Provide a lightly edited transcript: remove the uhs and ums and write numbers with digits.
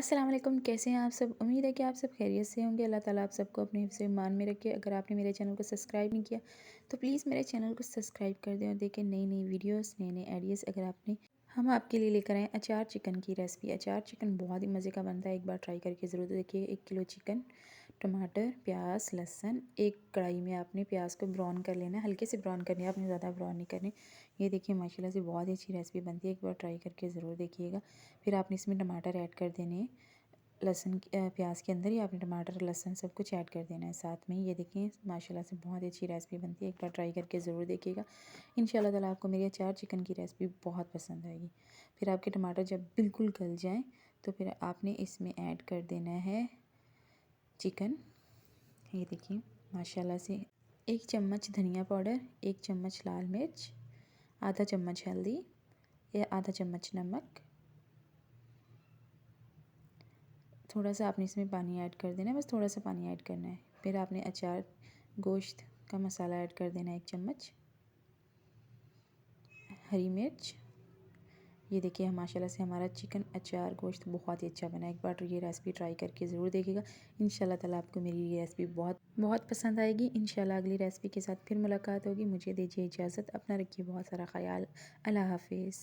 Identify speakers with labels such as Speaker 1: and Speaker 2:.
Speaker 1: अस्सलाम वालेकुम, कैसे हैं आप सब। उम्मीद है कि आप सब खैरियत से होंगे। अल्लाह ताला आप सबको अपने हिफ्ज़ ईमान में रखे। अगर आपने मेरे चैनल को सब्सक्राइब नहीं किया तो प्लीज़ मेरे चैनल को सब्सक्राइब कर दें और देखें नई नई वीडियोस, नए नए आइडियाज़। अगर आपने हम आपके लिए लेकर आए अचार चिकन की रेसिपी। अचार चिकन बहुत ही मज़े का बनता है, एक बार ट्राई करके ज़रूर देखिए। 1 किलो चिकन, टमाटर, प्याज, लहसुन। एक कढ़ाई में आपने प्याज को ब्राउन कर लेना है, हल्के से ब्राउन करने, आपने ज़्यादा ब्राउन नहीं करने। ये देखिए माशाल्लाह से बहुत ही अच्छी रेसिपी बनती है, एक बार ट्राई करके ज़रूर देखिएगा। फिर आपने इसमें टमाटर ऐड कर देने हैं, लहसुन प्याज के अंदर ही आपने टमाटर और लहसुन सब कुछ ऐड कर देना है साथ में। ये देखें माशाल्लाह से बहुत ही अच्छी रेसिपी बनती है, एक बार ट्राई करके ज़रूर देखिएगा। इंशाल्लाह ताला आपको मेरी अचार चिकन की रेसिपी बहुत पसंद आएगी। फिर आपके टमाटर जब बिल्कुल गल जाएँ तो फिर आपने इसमें ऐड कर देना है चिकन। ये देखिए माशाल्लाह से 1 चम्मच धनिया पाउडर, 1 चम्मच लाल मिर्च, आधा चम्मच हल्दी, या आधा चम्मच नमक। थोड़ा सा आपने इसमें पानी ऐड कर देना है, बस थोड़ा सा पानी ऐड करना है। फिर आपने अचार गोश्त का मसाला ऐड कर देना है 1 चम्मच, हरी मिर्च। ये देखिए माशाल्लाह से हमारा चिकन अचार गोश्त बहुत ही अच्छा बना है, एक बार ये रेसिपी ट्राई करके ज़रूर देखिएगा। इंशाल्लाह ताला आपको मेरी ये रेसिपी बहुत बहुत पसंद आएगी। इंशाल्लाह अगली रेसिपी के साथ फिर मुलाकात होगी। मुझे दीजिए इजाज़त, अपना रखिए बहुत सारा ख्याल। अल्लाह हाफिज़।